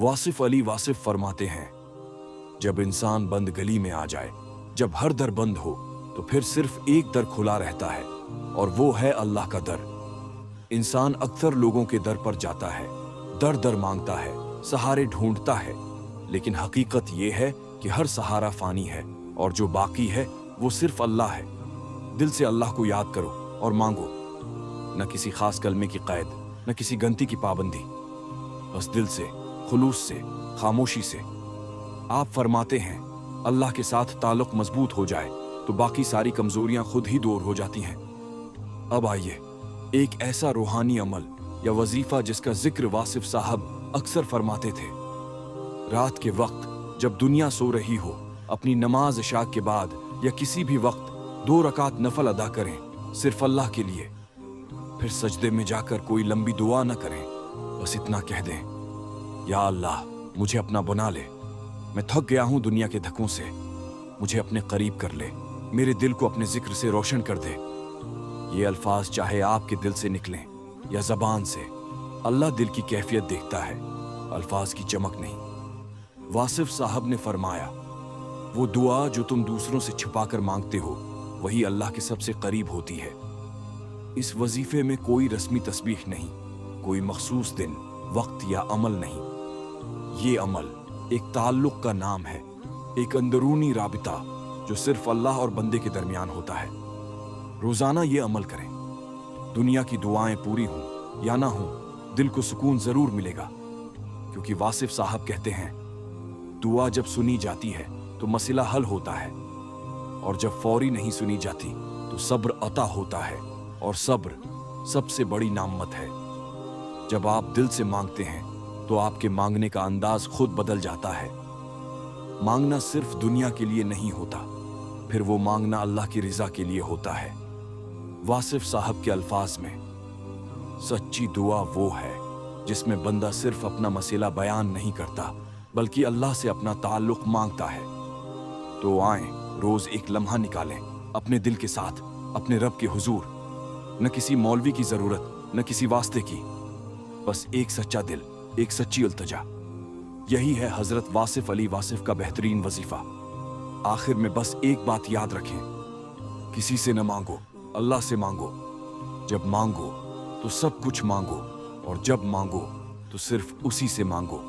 वासिफ अली वासिफ फरमाते हैं, जब इंसान बंद गली में आ जाए, जब हर दर बंद हो, तो फिर सिर्फ एक दर खुला रहता है और वो है अल्लाह का दर। इंसान अक्सर लोगों के दर पर जाता है, दर दर मांगता है, सहारे ढूंढता है, लेकिन हकीकत ये है कि हर सहारा फानी है और जो बाकी है वो सिर्फ अल्लाह है। दिल से अल्लाह को याद करो और मांगो, न किसी खास कलमे की कैद, न किसी गंती की पाबंदी, बस दिल से, खुलूस से, खामोशी से। आप फरमाते हैं, अल्लाह के साथ ताल्लुक मजबूत हो जाए तो बाकी सारी कमजोरियां खुद ही दूर हो जाती हैं। अब आइए एक ऐसा रूहानी अमल या वजीफा जिसका जिक्र वासिफ साहब अक्सर फरमाते थे। रात के वक्त जब दुनिया सो रही हो, अपनी नमाज इशा के बाद या किसी भी वक्त 2 रकात नफल अदा करें, सिर्फ अल्लाह के लिए। फिर सजदे में जाकर कोई लंबी दुआ न करें, बस इतना कह दें, या अल्लाह मुझे अपना बना ले, मैं थक गया हूं दुनिया के धक्कों से, मुझे अपने करीब कर ले, मेरे दिल को अपने जिक्र से रोशन कर दे। ये अल्फाज चाहे आपके दिल से निकलें या जबान से, अल्लाह दिल की कैफियत देखता है, अल्फाज की चमक नहीं। वासिफ साहब ने फरमाया, वो दुआ जो तुम दूसरों से छुपाकर मांगते हो वही अल्लाह के सबसे करीब होती है। इस वजीफे में कोई रस्मी तस्बीह नहीं, कोई मखसूस दिन, वक्त या अमल नहीं। ये अमल एक ताल्लुक का नाम है, एक अंदरूनी राबिता जो सिर्फ अल्लाह और बंदे के दरमियान होता है। रोजाना ये अमल करें, दुनिया की दुआएं पूरी हों या ना हों, दिल को सुकून जरूर मिलेगा, क्योंकि वासिफ साहब कहते हैं, दुआ जब सुनी जाती है तो मसला हल होता है, और जब फौरी नहीं सुनी जाती तो सब्र अता होता है, और सब्र सबसे बड़ी नामत है। जब आप दिल से मांगते हैं तो आपके मांगने का अंदाज खुद बदल जाता है। मांगना सिर्फ दुनिया के लिए नहीं होता, फिर वो मांगना अल्लाह की रिजा के लिए होता है। वासिफ साहब के अल्फाज में, सच्ची दुआ वो है जिसमें बंदा सिर्फ अपना मसला बयान नहीं करता बल्कि अल्लाह से अपना ताल्लुक मांगता है। तो आए रोज एक लम्हा निकालें अपने दिल के साथ, अपने रब के हुजूर। न किसी मौलवी की जरूरत, न किसी वास्ते की, बस एक सच्चा दिल, एक सच्ची इल्तिजा। यही है हजरत वासिफ अली वासिफ का बेहतरीन वजीफा। आखिर में बस एक बात याद रखें, किसी से न मांगो, अल्लाह से मांगो। जब मांगो तो सब कुछ मांगो, और जब मांगो तो सिर्फ उसी से मांगो।